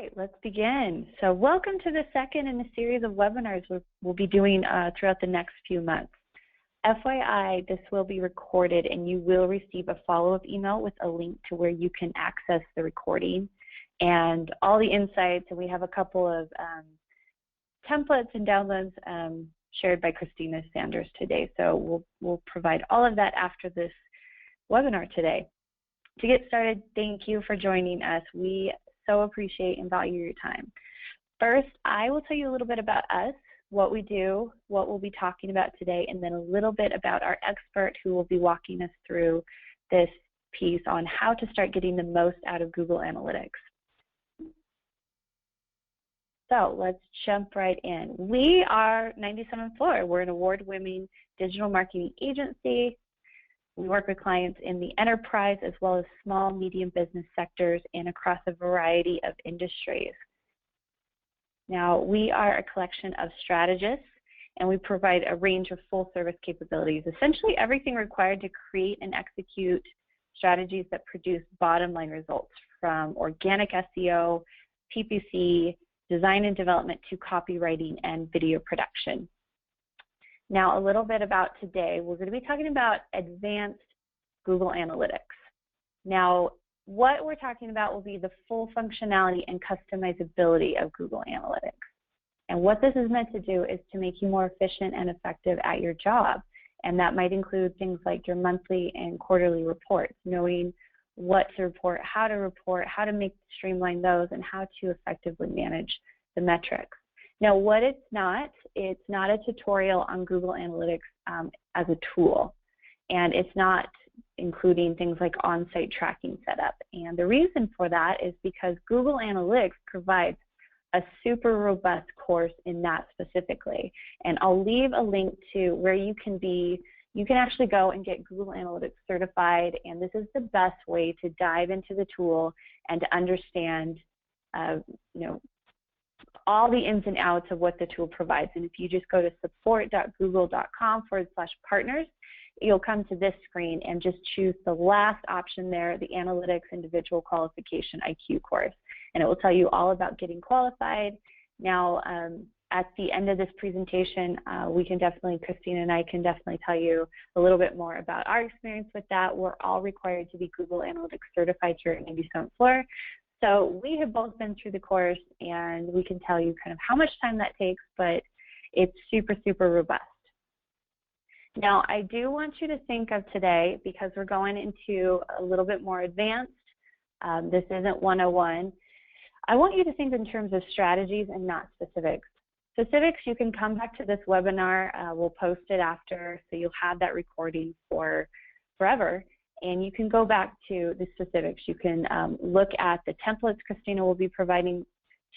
right, let's begin. So welcome to the second in a series of webinars we'll be doing throughout the next few months. FYI, this will be recorded and you will receive a follow-up email with a link to where you can access the recording and all the insights. And we have a couple of templates and downloads shared by Christina Sanders today. So we'll provide all of that after this webinar today. To get started, thank you for joining us. We so appreciate and value your time. First, I will tell you a little bit about us, what we do, what we'll be talking about today, and then a little bit about our expert who will be walking us through this piece on how to start getting the most out of Google Analytics. So let's jump right in. We are 97th Floor. We're an award-winning digital marketing agency. We work with clients in the enterprise as well as small, medium business sectors and across a variety of industries. Now, we are a collection of strategists and we provide a range of full service capabilities, essentially everything required to create and execute strategies that produce bottom line results, from organic SEO, PPC, design and development to copywriting and video production. Now, a little bit about today. We're going to be talking about advanced Google Analytics. Now, what we're talking about will be the full functionality and customizability of Google Analytics. And what this is meant to do is to make you more efficient and effective at your job. And that might include things like your monthly and quarterly reports, knowing what to report, how to streamline those, and how to effectively manage the metrics. Now, what it's not a tutorial on Google Analytics as a tool, and it's not including things like on-site tracking setup. And the reason for that is because Google Analytics provides a super robust course in that specifically. And I'll leave a link to where you can actually go and get Google Analytics certified, and this is the best way to dive into the tool and to understand, all the ins and outs of what the tool provides. And if you just go to support.google.com/partners, you'll come to this screen and just choose the last option there, the Analytics Individual Qualification IQ course. And it will tell you all about getting qualified. Now, at the end of this presentation, Christina and I can definitely tell you a little bit more about our experience with that. We're all required to be Google Analytics certified here at 97th Floor. So we have both been through the course, and we can tell you kind of how much time that takes, but it's super, super robust. Now, I do want you to think of today, because we're going into a little bit more advanced, this isn't 101, I want you to think in terms of strategies and not specifics. Specifics, you can come back to this webinar. We'll post it after, so you'll have that recording for forever. And you can go back to the specifics. You can look at the templates Christina will be providing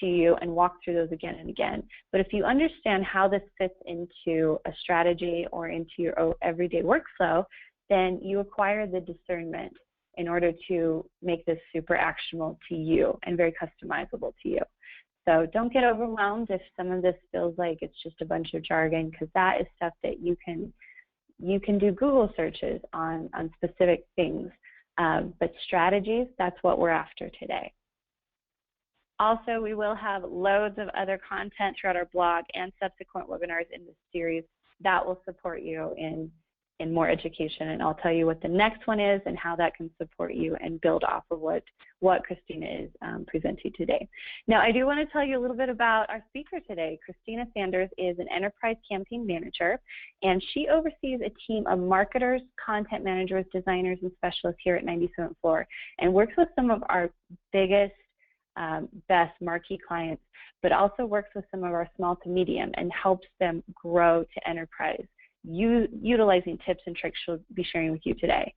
to you and walk through those again and again. But if you understand how this fits into a strategy or into your everyday workflow, then you acquire the discernment in order to make this super actionable to you and very customizable to you. So don't get overwhelmed if some of this feels like it's just a bunch of jargon, because that is stuff that you can do Google searches on specific things, but strategies, that's what we're after today. Also, we will have loads of other content throughout our blog and subsequent webinars in this series that will support you in more education, and I'll tell you what the next one is and how that can support you and build off of what Christina is presenting today. Now, I do want to tell you a little bit about our speaker today. Christina Sanders is an enterprise campaign manager, and she oversees a team of marketers, content managers, designers, and specialists here at 97th Floor, and works with some of our biggest, best marquee clients, but also works with some of our small to medium and helps them grow to enterprise, utilizing tips and tricks she'll be sharing with you today.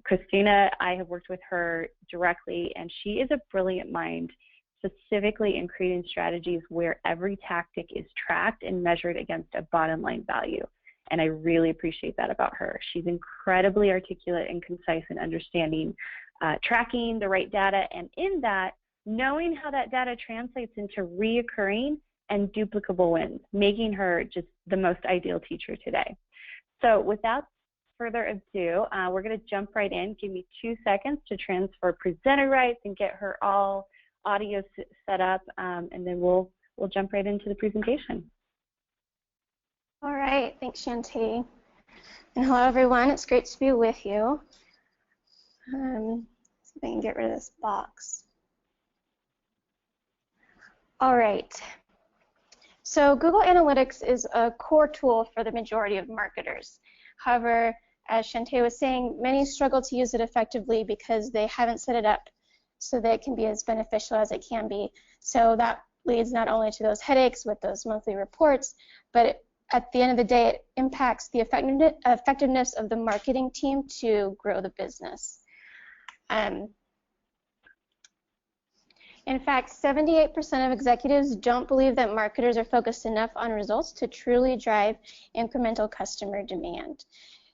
Christina, I have worked with her directly, and she is a brilliant mind, specifically in creating strategies where every tactic is tracked and measured against a bottom line value. And I really appreciate that about her. She's incredibly articulate and concise in understanding tracking the right data, and in that, knowing how that data translates into reoccurring and duplicable wins, making her just the most ideal teacher today. So without further ado, we're going to jump right in. Give me 2 seconds to transfer presenter rights and get her all audio set up, and then we'll jump right into the presentation. All right, thanks, Shantae. And hello, everyone. It's great to be with you. See if I can get rid of this box. All right. So Google Analytics is a core tool for the majority of marketers. However, as Shantae was saying, many struggle to use it effectively because they haven't set it up so that it can be as beneficial as it can be. So that leads not only to those headaches with those monthly reports, but at the end of the day, it impacts the effectiveness of the marketing team to grow the business. In fact, 78% of executives don't believe that marketers are focused enough on results to truly drive incremental customer demand.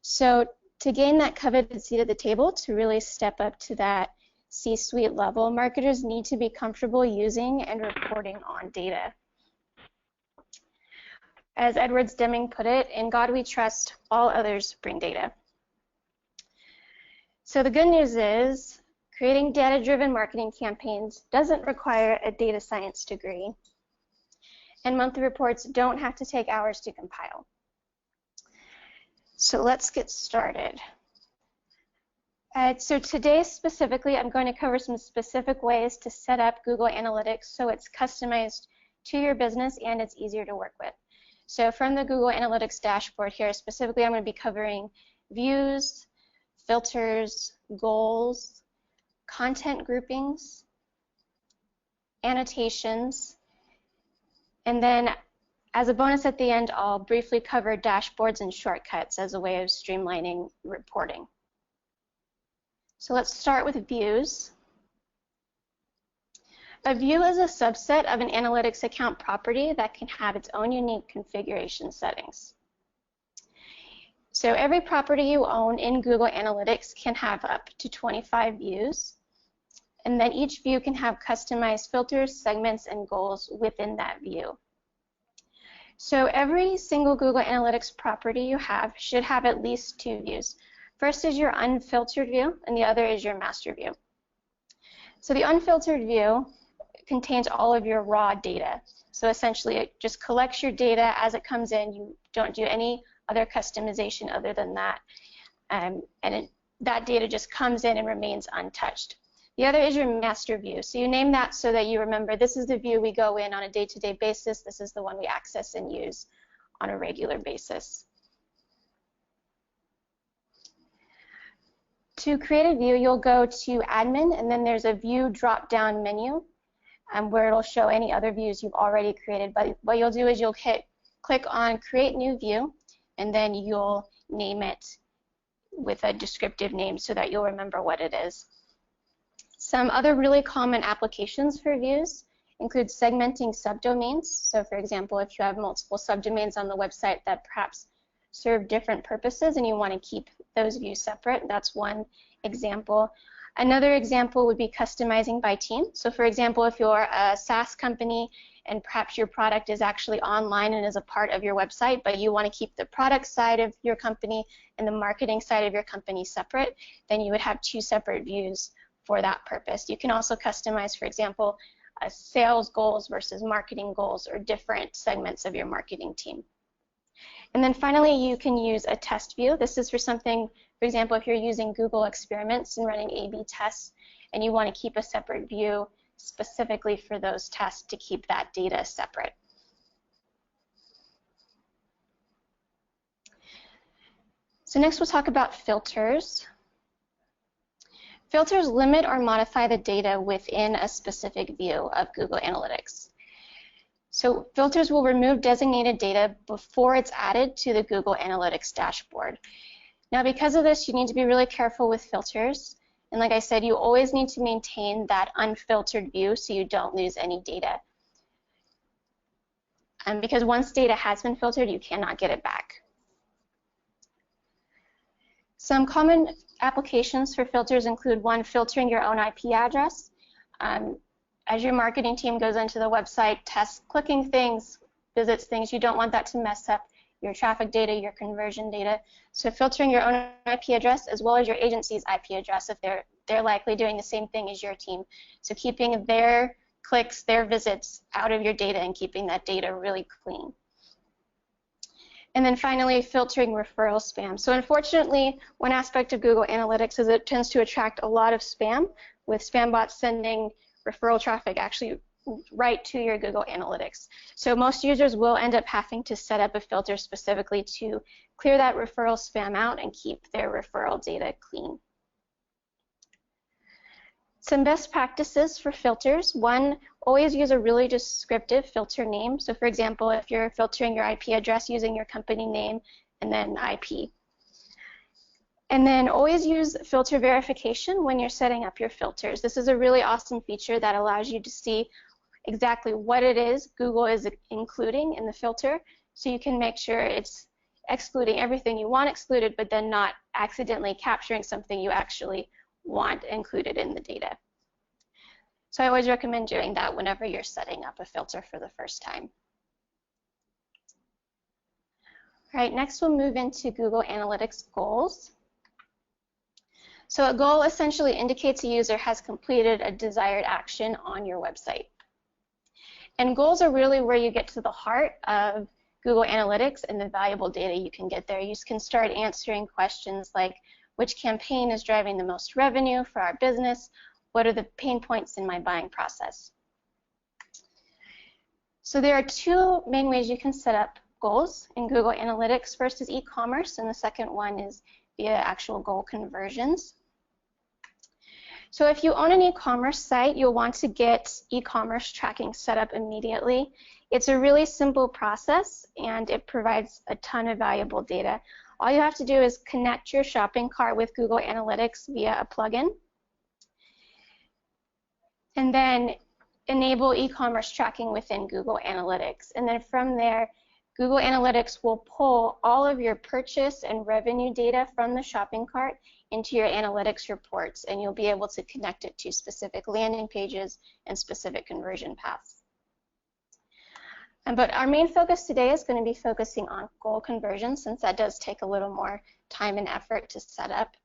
So to gain that coveted seat at the table, to really step up to that C-suite level, marketers need to be comfortable using and reporting on data. As Edwards Deming put it, in God we trust, all others bring data. So the good news is, creating data-driven marketing campaigns doesn't require a data science degree, and monthly reports don't have to take hours to compile. So let's get started. So today specifically, I'm going to cover some specific ways to set up Google Analytics so it's customized to your business and it's easier to work with. So from the Google Analytics dashboard here, specifically I'm going to be covering views, filters, goals, content groupings, annotations, and then as a bonus at the end, I'll briefly cover dashboards and shortcuts as a way of streamlining reporting. So let's start with views. A view is a subset of an analytics account property that can have its own unique configuration settings. So every property you own in Google Analytics can have up to 25 views, and then each view can have customized filters, segments, and goals within that view. So every single Google Analytics property you have should have at least 2 views. First is your unfiltered view, and the other is your master view. So the unfiltered view contains all of your raw data. So essentially it just collects your data as it comes in. You don't do any other customization other than that. That data just comes in and remains untouched. The other is your master view. So you name that so that you remember this is the view we go in on a day-to-day basis. This is the one we access and use on a regular basis. To create a view, you'll go to Admin, and then there's a View drop-down menu where it'll show any other views you've already created. But what you'll do is you'll click on Create New View, and then you'll name it with a descriptive name so that you'll remember what it is. Some other really common applications for views include segmenting subdomains. So for example, if you have multiple subdomains on the website that perhaps serve different purposes and you want to keep those views separate, that's one example. Another example would be customizing by team. So for example, if you're a SaaS company and perhaps your product is actually online and is a part of your website, but you want to keep the product side of your company and the marketing side of your company separate, then you would have 2 separate views for that purpose. You can also customize, for example, sales goals versus marketing goals or different segments of your marketing team. And then finally, you can use a test view. This is for something, for example, if you're using Google Experiments and running A/B tests and you want to keep a separate view specifically for those tests to keep that data separate. So next we'll talk about filters. Filters limit or modify the data within a specific view of Google Analytics. So filters will remove designated data before it's added to the Google Analytics dashboard. Now because of this, you need to be really careful with filters. And like I said, you always need to maintain that unfiltered view so you don't lose any data. Because once data has been filtered, you cannot get it back. Some common applications for filters include one, filtering your own IP address. As your marketing team goes into the website, tests clicking things, visits things, you don't want that to mess up your traffic data, your conversion data. So filtering your own IP address as well as your agency's IP address if they're they're likely doing the same thing as your team. So keeping their clicks, their visits out of your data and keeping that data really clean. And then finally, filtering referral spam. So unfortunately, one aspect of Google Analytics is it tends to attract a lot of spam, with spam bots sending referral traffic actually right to your Google Analytics. So most users will end up having to set up a filter specifically to clear that referral spam out and keep their referral data clean. Some best practices for filters. One, always use a really descriptive filter name. So for example, if you're filtering your IP address using your company name and then IP. And then always use filter verification when you're setting up your filters. This is a really awesome feature that allows you to see exactly what it is Google is including in the filter, so you can make sure it's excluding everything you want excluded, but then not accidentally capturing something you actually want included in the data. So I always recommend doing that whenever you're setting up a filter for the first time. All right, next we'll move into Google Analytics goals. So a goal essentially indicates a user has completed a desired action on your website. And goals are really where you get to the heart of Google Analytics and the valuable data you can get there. You can start answering questions like, which campaign is driving the most revenue for our business? What are the pain points in my buying process? So there are two main ways you can set up goals in Google Analytics. First is e-commerce, and the second one is via actual goal conversions. So if you own an e-commerce site, you'll want to get e-commerce tracking set up immediately. It's a really simple process, and it provides a ton of valuable data. All you have to do is connect your shopping cart with Google Analytics via a plugin, and then enable e-commerce tracking within Google Analytics. And then from there, Google Analytics will pull all of your purchase and revenue data from the shopping cart into your analytics reports, and you'll be able to connect it to specific landing pages and specific conversion paths. But our main focus today is going to be focusing on goal conversions, since that does take a little more time and effort to set up.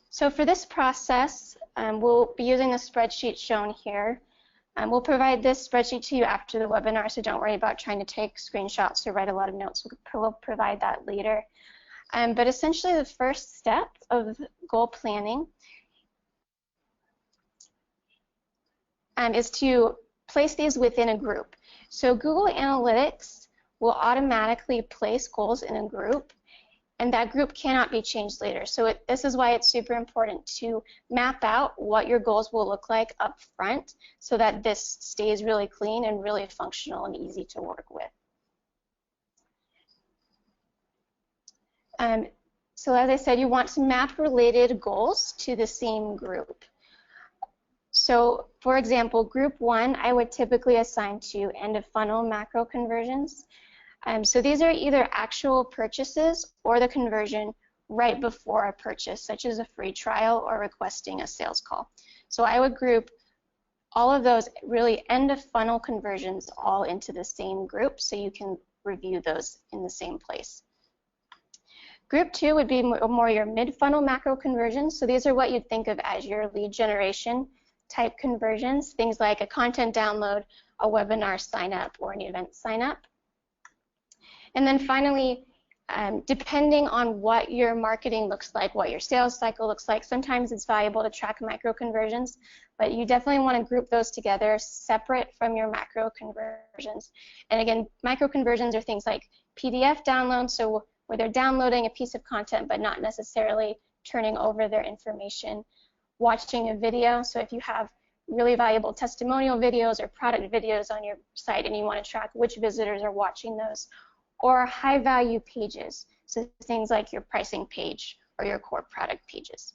So for this process, we'll be using the spreadsheet shown here. We'll provide this spreadsheet to you after the webinar, so don't worry about trying to take screenshots or write a lot of notes. We'll provide that later. But essentially the first step of goal planning is to place these within a group. So Google Analytics will automatically place goals in a group, and that group cannot be changed later. So this is why it's super important to map out what your goals will look like up front, so that this stays really clean and really functional and easy to work with. So as I said, you want to map related goals to the same group. So for example, group 1, I would typically assign to end of funnel macro conversions. So these are either actual purchases or the conversion right before a purchase, such as a free trial or requesting a sales call. So I would group all of those really end of funnel conversions all into the same group, so you can review those in the same place. Group 2 would be more your mid-funnel macro conversions. So these are what you'd think of as your lead generation type conversions, things like a content download, a webinar sign up, or an event sign up. And then finally, depending on what your marketing looks like, what your sales cycle looks like, sometimes it's valuable to track micro conversions, but you definitely want to group those together separate from your macro conversions. And again, micro conversions are things like PDF downloads, so where they're downloading a piece of content but not necessarily turning over their information. Watching a video, so if you have really valuable testimonial videos or product videos on your site and you want to track which visitors are watching those. Or high value pages, so things like your pricing page or your core product pages.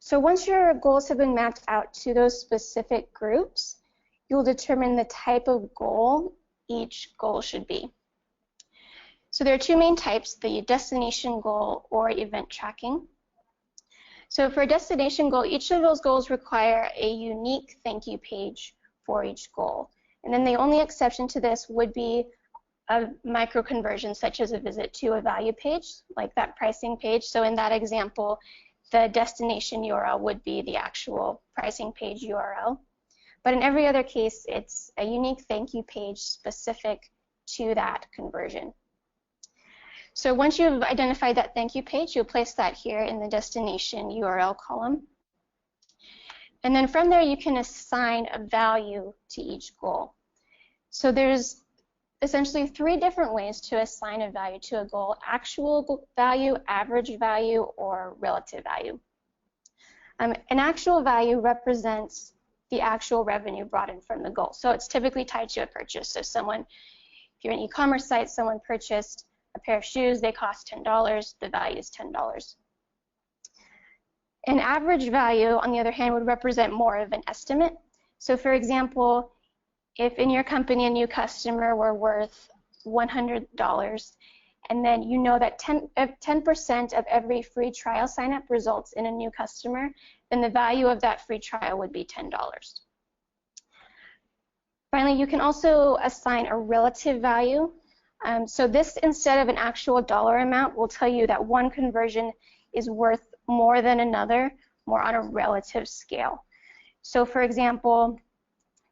So once your goals have been mapped out to those specific groups, you'll determine the type of goal each goal should be. So there are two main types, the destination goal or event tracking. So for a destination goal, each of those goals require a unique thank you page for each goal. And then the only exception to this would be a micro conversion, such as a visit to a value page, like that pricing page. So in that example, the destination URL would be the actual pricing page URL. But in every other case, it's a unique thank you page specific to that conversion. So once you've identified that thank you page, you'll place that here in the destination URL column. And then from there, you can assign a value to each goal. So there's essentially 3 different ways to assign a value to a goal: actual value, average value, or relative value. An actual value represents the actual revenue brought in from the goal. So it's typically tied to a purchase. So if you're an e-commerce site, someone purchased a pair of shoes, they cost $10, the value is $10. An average value, on the other hand, would represent more of an estimate. So for example, if in your company a new customer were worth $100, and then you know that 10% of every free trial sign-up results in a new customer, then the value of that free trial would be $10. Finally, you can also assign a relative value. So this, instead of an actual dollar amount, will tell you that one conversion is worth more than another, more on a relative scale. So for example,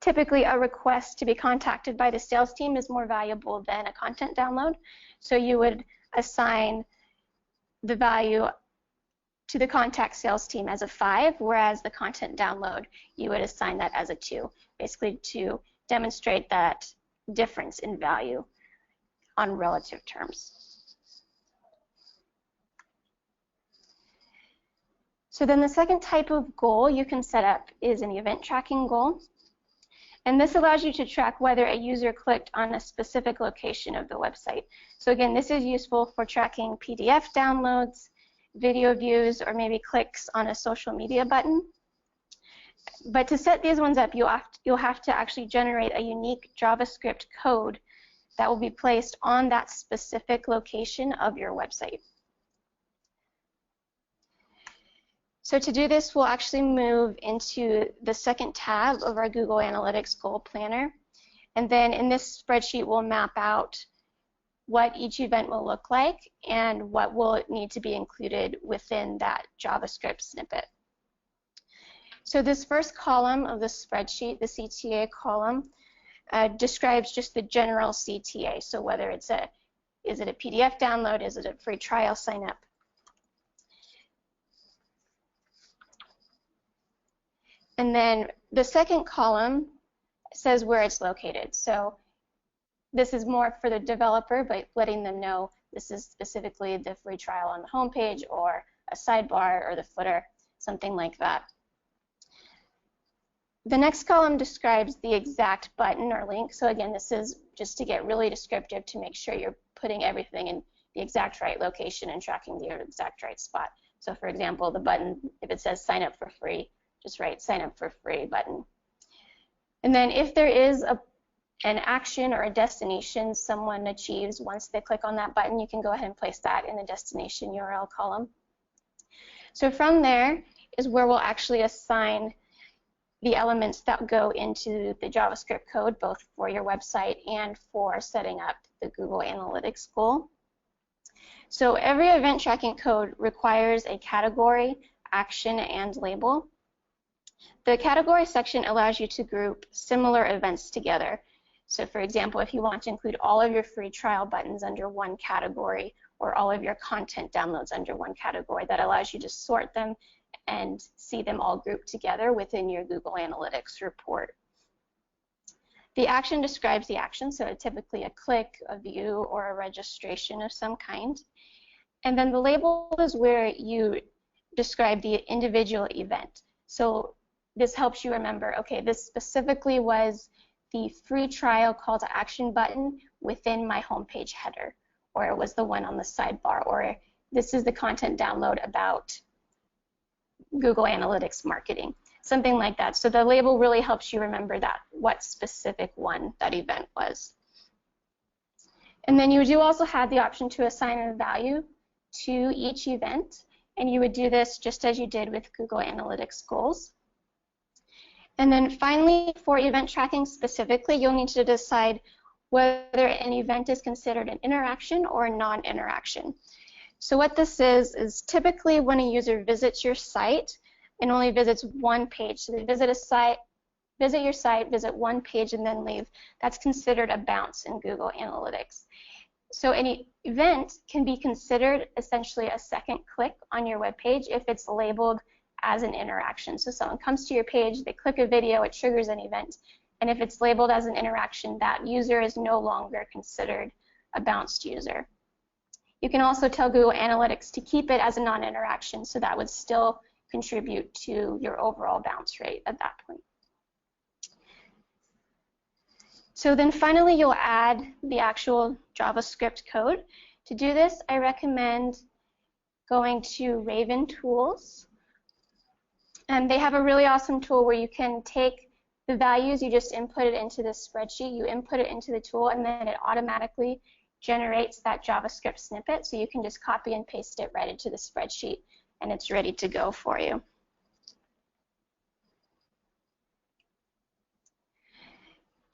typically a request to be contacted by the sales team is more valuable than a content download. So you would assign the value to the contact sales team as a 5, whereas the content download, you would assign that as a 2, basically to demonstrate that difference in value on relative terms. So then the second type of goal you can set up is an event tracking goal. And this allows you to track whether a user clicked on a specific location of the website. So again, this is useful for tracking PDF downloads, video views, or maybe clicks on a social media button. But to set these ones up, you'll have to actually generate a unique JavaScript code that will be placed on that specific location of your website. So to do this, we'll actually move into the second tab of our Google Analytics Goal Planner. And then in this spreadsheet, we'll map out what each event will look like and what will need to be included within that JavaScript snippet. So this first column of the spreadsheet, the CTA column, describes just the general CTA. So whether is it a PDF download, is it a free trial sign up? And then the second column says where it's located. So this is more for the developer, but letting them know this is specifically the free trial on the home page or a sidebar or the footer, something like that. The next column describes the exact button or link. So again, this is just to get really descriptive to make sure you're putting everything in the exact right location and tracking the exact right spot. So for example, the button, if it says sign up for free, just write sign up for free button. And then if there is an action or a destination someone achieves once they click on that button, you can go ahead and place that in the destination URL column. So from there is where we'll actually assign the elements that go into the JavaScript code, both for your website and for setting up the Google Analytics goal. So every event tracking code requires a category, action, and label. The category section allows you to group similar events together. So for example, if you want to include all of your free trial buttons under one category or all of your content downloads under one category, that allows you to sort them and see them all grouped together within your Google Analytics report. The action describes the action, so typically a click, a view, or a registration of some kind. And then the label is where you describe the individual event. So this helps you remember, okay, this specifically was the free trial call to action button within my homepage header, or it was the one on the sidebar, or this is the content download about Google Analytics marketing, something like that. So the label really helps you remember that, what specific one that event was. And then you do also have the option to assign a value to each event, and you would do this just as you did with Google Analytics goals. And then finally, for event tracking specifically, you'll need to decide whether an event is considered an interaction or a non-interaction. So what this is typically when a user visits your site and only visits one page. So they visit a site, visit your site, visit one page, and then leave. That's considered a bounce in Google Analytics. So any event can be considered essentially a second click on your web page if it's labeled as an interaction. So someone comes to your page, they click a video, it triggers an event, and if it's labeled as an interaction, that user is no longer considered a bounced user. You can also tell Google Analytics to keep it as a non-interaction, so that would still contribute to your overall bounce rate at that point. So then finally, you'll add the actual JavaScript code. To do this, I recommend going to Raven Tools. And they have a really awesome tool where you can take the values you just inputted into this spreadsheet, you input it into the tool, and then it automatically generates that JavaScript snippet. So you can just copy and paste it right into the spreadsheet, and it's ready to go for you.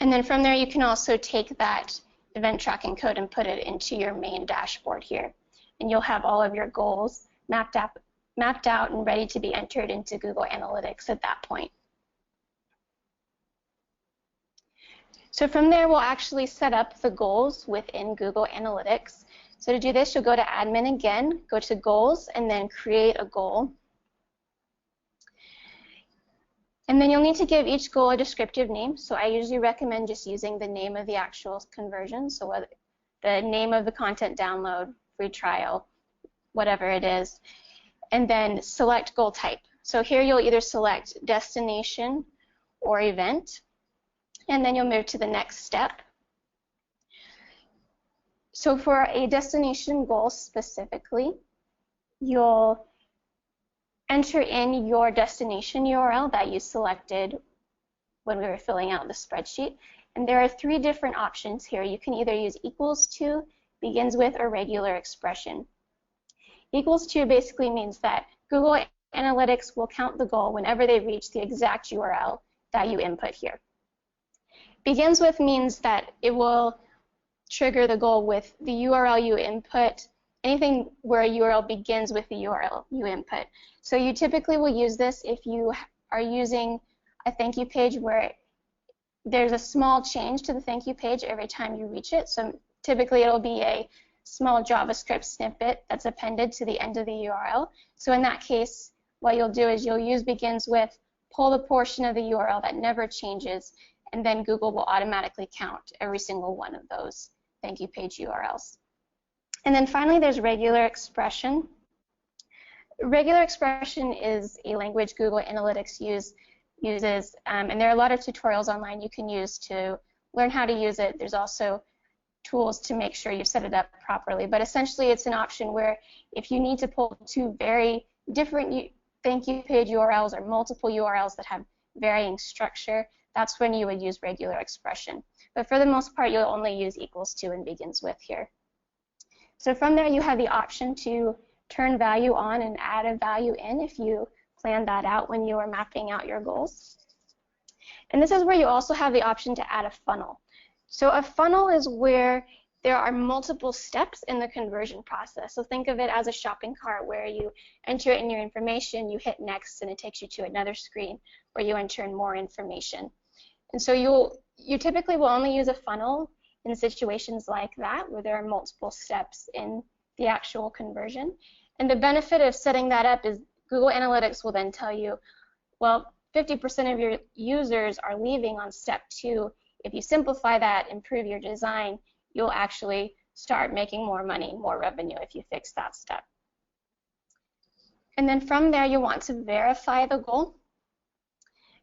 And then from there, you can also take that event tracking code and put it into your main dashboard here. And you'll have all of your goals mapped out and ready to be entered into Google Analytics at that point. So from there, we'll actually set up the goals within Google Analytics. So to do this, you'll go to Admin again, go to Goals, and then Create a Goal. And then you'll need to give each goal a descriptive name. So I usually recommend just using the name of the actual conversion. So whether the name of the content download, free trial, whatever it is. And then select goal type. So here you'll either select destination or event. And then you'll move to the next step. So for a destination goal specifically, you'll enter in your destination URL that you selected when we were filling out the spreadsheet. And there are three different options here. You can either use equals to, begins with, or regular expression. Equals to basically means that Google Analytics will count the goal whenever they reach the exact URL that you input here. Begins with means that it will trigger the goal with the URL you input, anything where a URL begins with the URL you input. So you typically will use this if you are using a thank you page where there's a small change to the thank you page every time you reach it. So typically it'll be a small JavaScript snippet that's appended to the end of the URL. So in that case, what you'll do is you'll use begins with, pull the portion of the URL that never changes, and then Google will automatically count every single one of those thank you page URLs. And then finally, there's regular expression. Regular expression is a language Google Analytics uses, and there are a lot of tutorials online you can use to learn how to use it. There's also tools to make sure you set it up properly. But essentially, it's an option where if you need to pull two very different thank you page URLs or multiple URLs that have varying structure, that's when you would use regular expression. But for the most part, you'll only use equals to and begins with here. So from there, you have the option to turn value on and add a value in if you plan that out when you are mapping out your goals. And this is where you also have the option to add a funnel. So a funnel is where there are multiple steps in the conversion process. So think of it as a shopping cart where you enter in your information, you hit next, and it takes you to another screen where you enter in more information. And so you typically will only use a funnel in situations like that where there are multiple steps in the actual conversion. And the benefit of setting that up is Google Analytics will then tell you, well, 50% of your users are leaving on step 2. If you simplify that, improve your design, you'll actually start making more money, more revenue if you fix that step. And then from there, you want to verify the goal.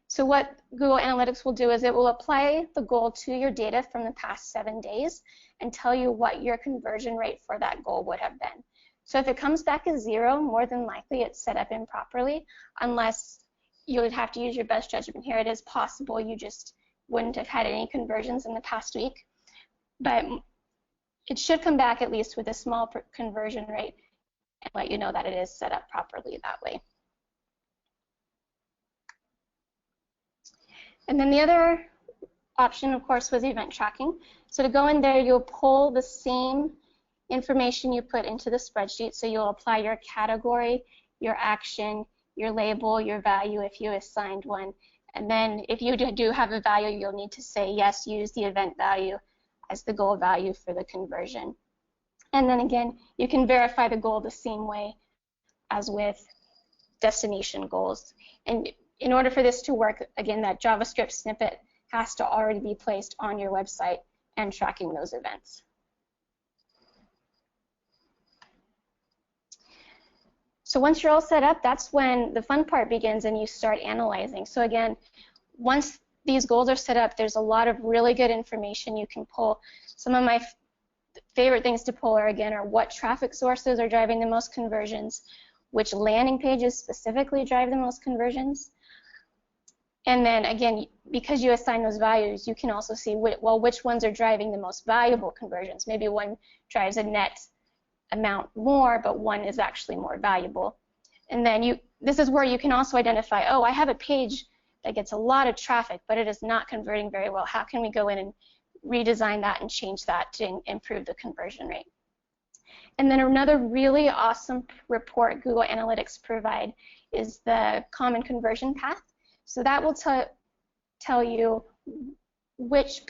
So what Google Analytics will do is it will apply the goal to your data from the past 7 days and tell you what your conversion rate for that goal would have been. So if it comes back as 0, more than likely it's set up improperly, unless you would have to use your best judgment here. It is possible you just wouldn't have had any conversions in the past week, but it should come back at least with a small conversion rate and let you know that it is set up properly that way. And then the other option, of course, was event tracking. So to go in there, you'll pull the same information you put into the spreadsheet. So you'll apply your category, your action, your label, your value if you assigned one. And then if you do have a value, you'll need to say, yes, use the event value as the goal value for the conversion. And then again, you can verify the goal the same way as with destination goals. And in order for this to work, again, that JavaScript snippet has to already be placed on your website and tracking those events. So once you're all set up, that's when the fun part begins and you start analyzing. So again, once these goals are set up, there's a lot of really good information you can pull. Some of my favorite things to pull are what traffic sources are driving the most conversions, which landing pages specifically drive the most conversions. And then again, because you assign those values, you can also see, well, which ones are driving the most valuable conversions. Maybe one drives a net amount more, but one is actually more valuable. And then this is where you can also identify, oh, I have a page that gets a lot of traffic, but it is not converting very well. How can we go in and redesign that and change that to improve the conversion rate? And then another really awesome report Google Analytics provide is the common conversion path. So that will tell you which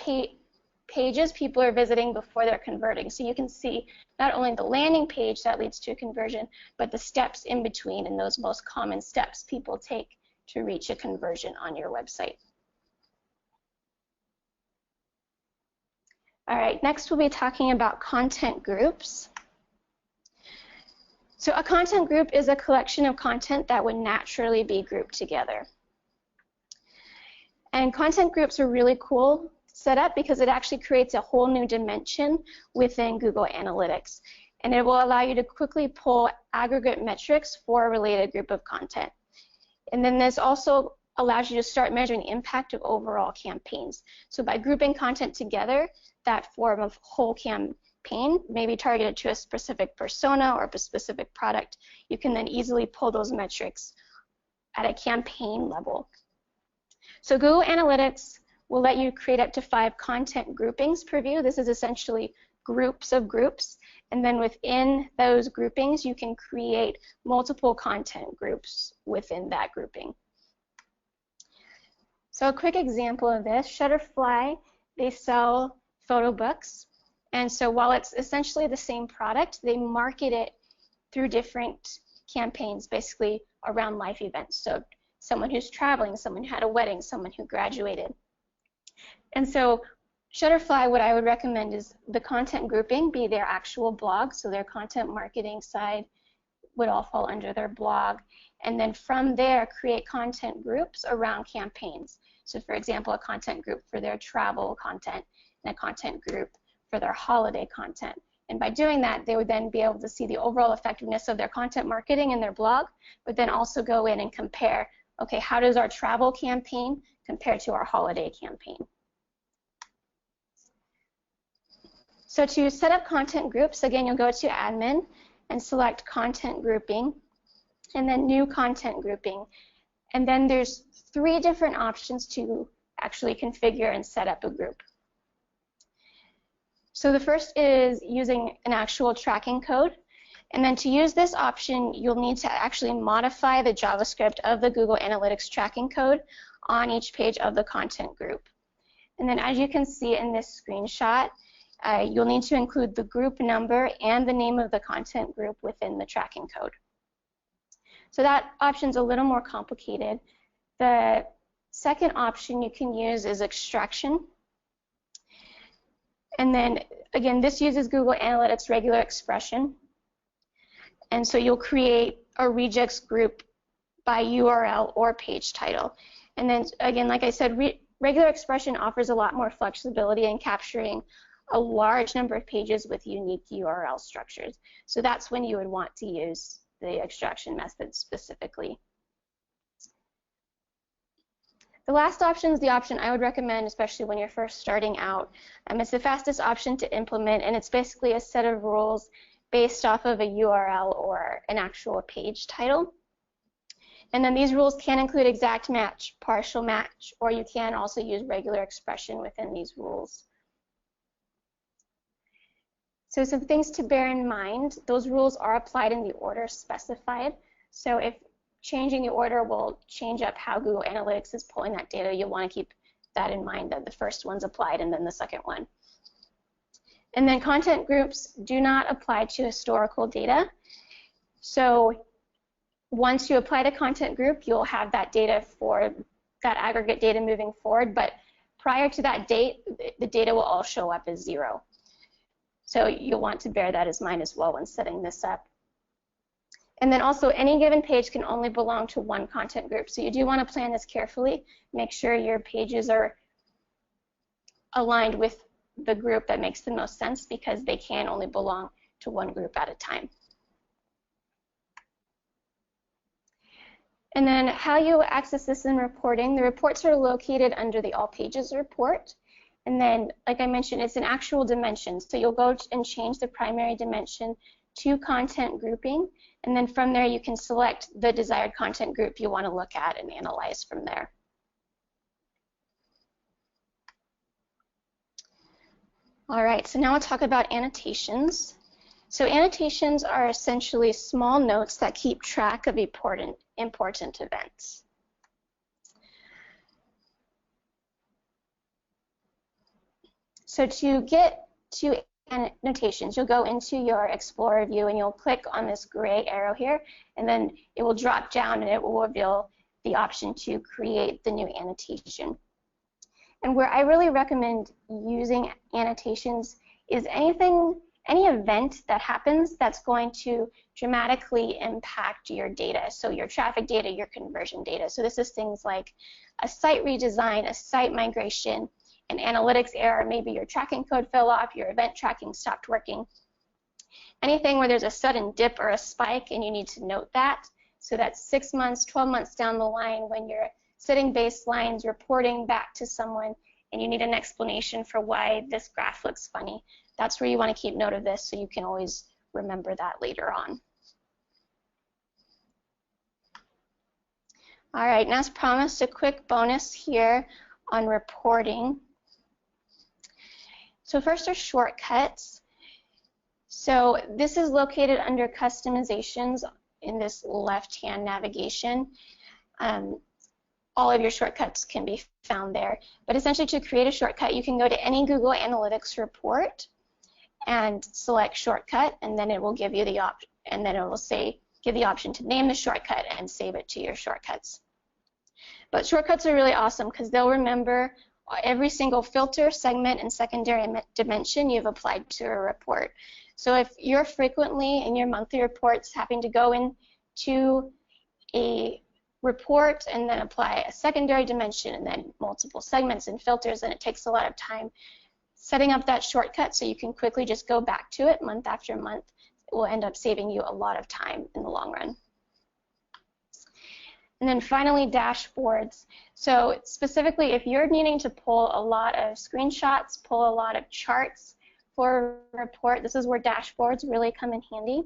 pages people are visiting before they're converting. So you can see not only the landing page that leads to a conversion, but the steps in between and those most common steps people take to reach a conversion on your website. All right, next we'll be talking about content groups. So a content group is a collection of content that would naturally be grouped together. And content groups are really cool setup because it actually creates a whole new dimension within Google Analytics. And it will allow you to quickly pull aggregate metrics for a related group of content. And then this also allows you to start measuring the impact of overall campaigns. So by grouping content together, that form of whole campaign may be targeted to a specific persona or a specific product. You can then easily pull those metrics at a campaign level. So Google Analytics will let you create up to 5 content groupings per view. This is essentially groups of groups. And then within those groupings, you can create multiple content groups within that grouping. So a quick example of this, Shutterfly, they sell photo books. And so while it's essentially the same product, they market it through different campaigns, basically around life events. So someone who's traveling, someone who had a wedding, someone who graduated. And so Shutterfly, what I would recommend is the content grouping be their actual blog, so their content marketing side would all fall under their blog. And then from there, create content groups around campaigns. So for example, a content group for their travel content and a content group for their holiday content. And by doing that, they would then be able to see the overall effectiveness of their content marketing in their blog, but then also go in and compare, okay, how does our travel campaign compare to our holiday campaign? So to set up content groups, again, you'll go to Admin and select Content Grouping, and then New Content Grouping. And then there's 3 different options to actually configure and set up a group. So the first is using an actual tracking code. And then to use this option, you'll need to actually modify the JavaScript of the Google Analytics tracking code on each page of the content group. And then as you can see in this screenshot, you'll need to include the group number and the name of the content group within the tracking code. So that option's a little more complicated. The second option you can use is extraction. And then, again, this uses Google Analytics regular expression. And so you'll create a regex group by URL or page title. And then, again, like I said, regular expression offers a lot more flexibility in capturing a large number of pages with unique URL structures. So that's when you would want to use the extraction method specifically. The last option is the option I would recommend, especially when you're first starting out. It's the fastest option to implement, and it's basically a set of rules based off of a URL or an actual page title. And then these rules can include exact match, partial match, or you can also use regular expression within these rules. So some things to bear in mind, those rules are applied in the order specified. So if changing the order will change up how Google Analytics is pulling that data, you'll want to keep that in mind, that the first one's applied and then the second one. And then content groups do not apply to historical data. So once you apply the content group, you'll have that data for that aggregate data moving forward, but prior to that date, the data will all show up as 0. So you'll want to bear that in mind as well when setting this up. And then also, any given page can only belong to one content group. So you do want to plan this carefully. Make sure your pages are aligned with the group that makes the most sense, because they can only belong to one group at a time. And then how you access this in reporting. The reports are located under the All Pages report. And then, like I mentioned, it's an actual dimension. So you'll go and change the primary dimension to content grouping. And then from there, you can select the desired content group you want to look at and analyze from there. All right, so now we'll talk about annotations. So annotations are essentially small notes that keep track of important events. So to get to annotations, you'll go into your Explorer view and you'll click on this gray arrow here, and then it will drop down and it will reveal the option to create the new annotation. And where I really recommend using annotations is any event that happens that's going to dramatically impact your data, so your traffic data, your conversion data. So this is things like a site redesign, a site migration, an analytics error, maybe your tracking code fell off, your event tracking stopped working. Anything where there's a sudden dip or a spike and you need to note that. So that's 6 months, 12 months down the line when you're setting baselines, reporting back to someone, and you need an explanation for why this graph looks funny. That's where you want to keep note of this so you can always remember that later on. All right, and as promised, a quick bonus here on reporting. So first are shortcuts. So this is located under customizations in this left-hand navigation. All of your shortcuts can be found there. But essentially, to create a shortcut, you can go to any Google Analytics report and select shortcut, and then it will give you the option, and then it will say give the option to name the shortcut and save it to your shortcuts. But shortcuts are really awesome because they'll remember every single filter, segment, and secondary dimension you've applied to a report. So if you're frequently in your monthly reports having to go into a report and then apply a secondary dimension and then multiple segments and filters, and it takes a lot of time, setting up that shortcut so you can quickly just go back to it month after month will end up saving you a lot of time in the long run. And then finally, dashboards. So specifically, if you're needing to pull a lot of screenshots, pull a lot of charts for a report, this is where dashboards really come in handy.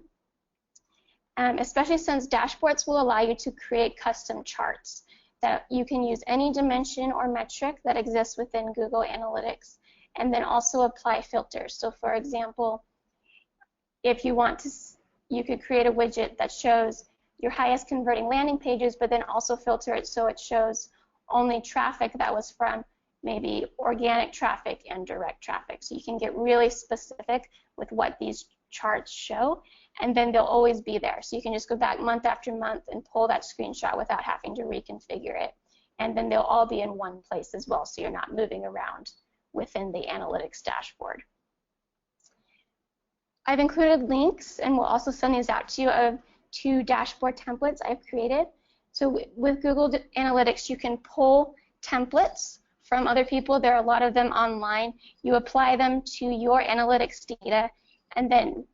Especially since dashboards will allow you to create custom charts that you can use any dimension or metric that exists within Google Analytics, and then also apply filters. So for example, if you want to, you could create a widget that shows your highest converting landing pages, but then also filter it so it shows only traffic that was from maybe organic traffic and direct traffic. So you can get really specific with what these charts show, and then they'll always be there. So you can just go back month after month and pull that screenshot without having to reconfigure it. And then they'll all be in one place as well, so you're not moving around within the analytics dashboard. I've included links, and we'll also send these out to you, of 2 dashboard templates I've created. So with Google Analytics, you can pull templates from other people. There are a lot of them online. You apply them to your analytics data, and then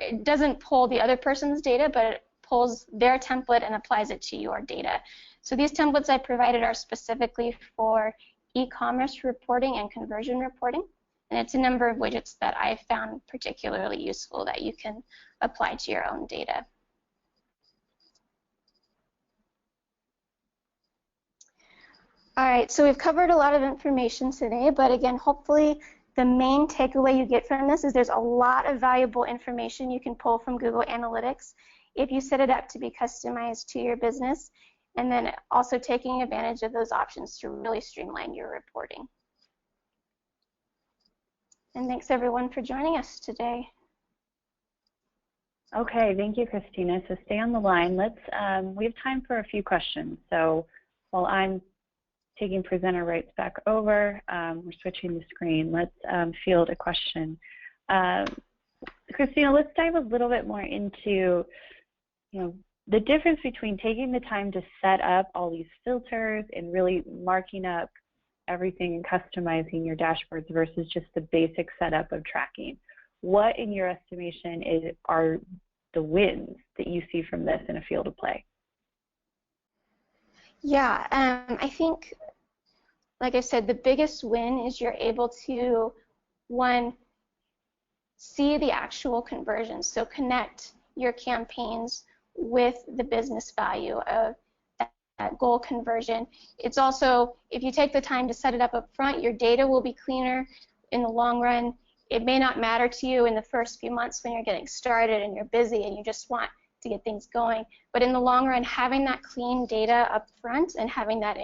it doesn't pull the other person's data, but it pulls their template and applies it to your data. So these templates I provided are specifically for e-commerce reporting and conversion reporting. And it's a number of widgets that I found particularly useful that you can apply to your own data. All right, so we've covered a lot of information today, but again, hopefully the main takeaway you get from this is there's a lot of valuable information you can pull from Google Analytics if you set it up to be customized to your business, and then also taking advantage of those options to really streamline your reporting. And thanks everyone for joining us today. Okay, thank you, Christina. So stay on the line. We have time for a few questions. So while I'm taking presenter rights back over, we're switching the screen. Let's field a question. Christina, let's dive a little bit more into, the difference between taking the time to set up all these filters and really marking up everything and customizing your dashboards versus just the basic setup of tracking. What, in your estimation, are the wins that you see from this in a field of play? Yeah, I think, like I said, the biggest win is you're able to, one, see the actual conversions, so connect your campaigns with the business value of that goal conversion. It's also, if you take the time to set it up front, your data will be cleaner in the long run. It may not matter to you in the first few months when you're getting started and you're busy and you just want to get things going, but in the long run, having that clean data up front and having that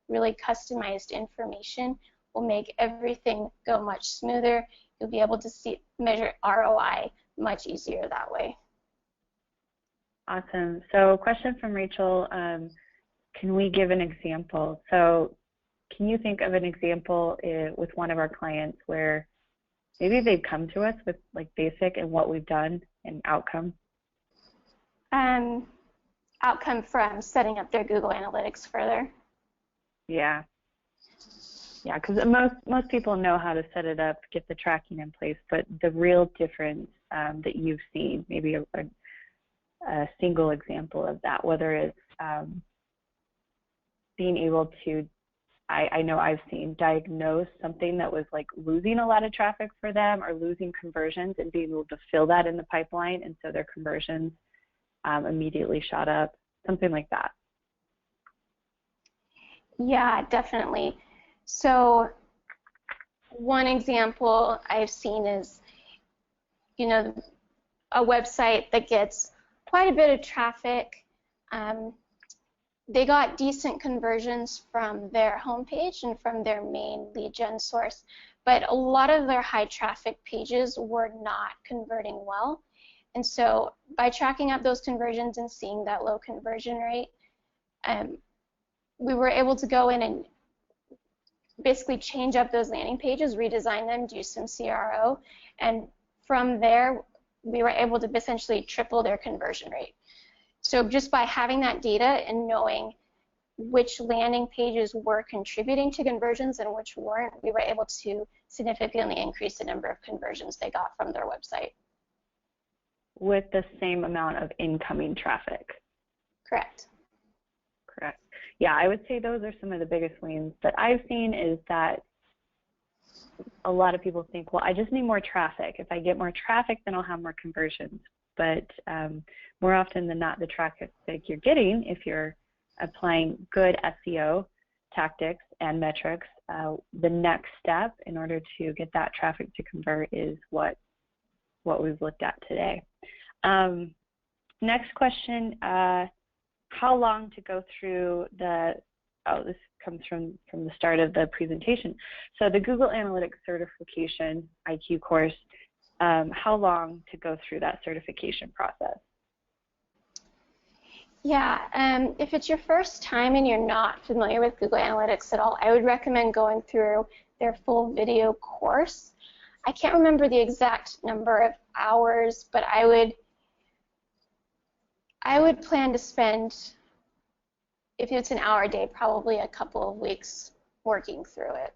really customized information will make everything go much smoother. You'll be able to measure ROI much easier that way. Awesome. So question from Rachel, can we give an example? So can you think of an example with one of our clients where maybe they've come to us with like basic and what we've done and outcome? Outcome from setting up their Google Analytics further. Yeah. Yeah, because most people know how to set it up, get the tracking in place, but the real difference that you've seen, maybe a single example of that, whether it's being able to, I know I've seen, diagnose something that was like losing a lot of traffic for them or losing conversions and being able to fill that in the pipeline, and so their conversions immediately shot up, something like that. Yeah, definitely. So one example I've seen is, a website that gets quite a bit of traffic. They got decent conversions from their homepage and from their main lead gen source, but a lot of their high traffic pages were not converting well. And so by tracking up those conversions and seeing that low conversion rate, we were able to go in and basically change up those landing pages, redesign them, do some CRO, and from there we were able to essentially triple their conversion rate. So just by having that data and knowing which landing pages were contributing to conversions and which weren't, we were able to significantly increase the number of conversions they got from their website. With the same amount of incoming traffic? Correct. Correct. Yeah, I would say those are some of the biggest wins that I've seen, is that a lot of people think, well, I just need more traffic. If I get more traffic, then I'll have more conversions. But more often than not, the traffic you're getting, if you're applying good SEO tactics and metrics, the next step in order to get that traffic to convert is what we've looked at today. Next question, how long to go through this comes from the start of the presentation. So the Google Analytics certification IQ course, how long to go through that certification process? Yeah, if it's your first time and you're not familiar with Google Analytics at all, I would recommend going through their full video course. I can't remember the exact number of hours, but I would plan to spend, if it's an hour a day, probably a couple of weeks working through it.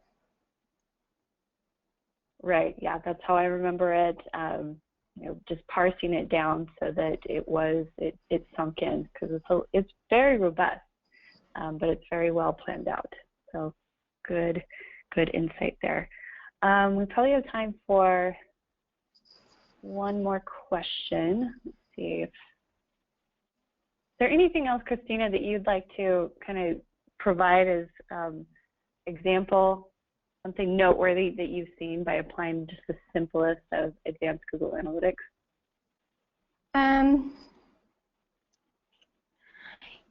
Right, yeah, that's how I remember it. Just parsing it down so that it sunk in, because it's very robust, but it's very well planned out. So good insight there. We probably have time for one more question. Let's see. Is there anything else, Christina, that you'd like to kind of provide as example, something noteworthy that you've seen by applying just the simplest of advanced Google Analytics?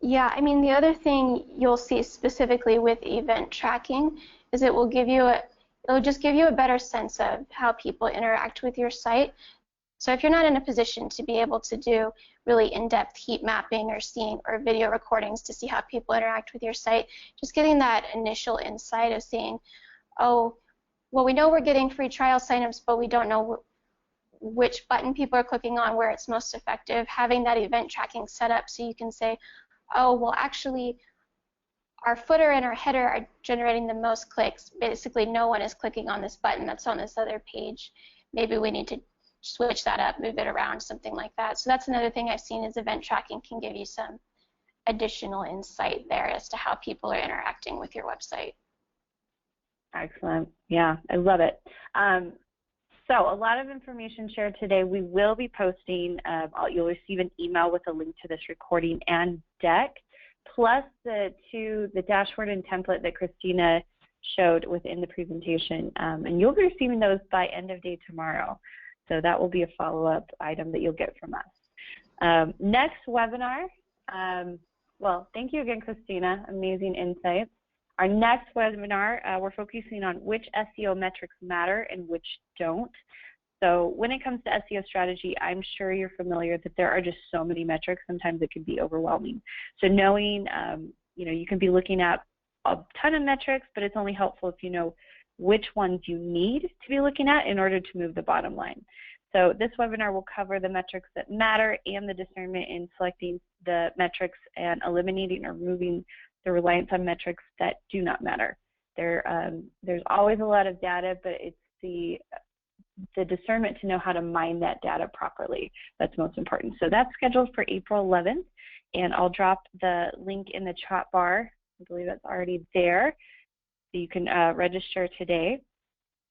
Yeah, I mean, the other thing you'll see specifically with event tracking is it'll just give you a better sense of how people interact with your site. So if you're not in a position to be able to do really in-depth heat mapping or video recordings to see how people interact with your site, just getting that initial insight of seeing, oh, well, we know we're getting free trial signups, but we don't know which button people are clicking on, where it's most effective. Having that event tracking set up so you can say, oh, well, actually, our footer and our header are generating the most clicks. Basically, no one is clicking on this button that's on this other page. Maybe we need to switch that up, move it around, something like that. So that's another thing I've seen is event tracking can give you some additional insight there as to how people are interacting with your website. Excellent. Yeah, I love it. So a lot of information shared today. We will be posting, you'll receive an email with a link to this recording and deck, plus the dashboard and template that Christina showed within the presentation. And you'll be receiving those by end of day tomorrow. So that will be a follow-up item that you'll get from us. Next webinar, well, thank you again, Christina. Amazing insights. Our next webinar, we're focusing on which SEO metrics matter and which don't. So when it comes to SEO strategy, I'm sure you're familiar that there are just so many metrics. Sometimes it can be overwhelming. So knowing, you can be looking at a ton of metrics, but it's only helpful if you know which ones you need to be looking at in order to move the bottom line. So this webinar will cover the metrics that matter and the discernment in selecting the metrics and eliminating or removing the reliance on metrics that do not matter. There's always a lot of data, but it's the discernment to know how to mine that data properly that's most important. So that's scheduled for April 11th, and I'll drop the link in the chat bar. I believe that's already there. So you can register today.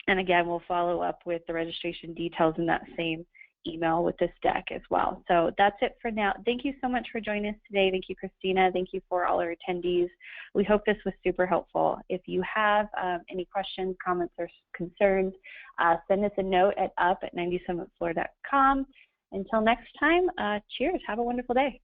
And again, we'll follow up with the registration details in that same email with this deck as well. So that's it for now. Thank you so much for joining us today. Thank you, Christina. Thank you for all our attendees. We hope this was super helpful. If you have any questions, comments, or concerns, send us a note at up@97floor.com. Until next time, cheers. Have a wonderful day.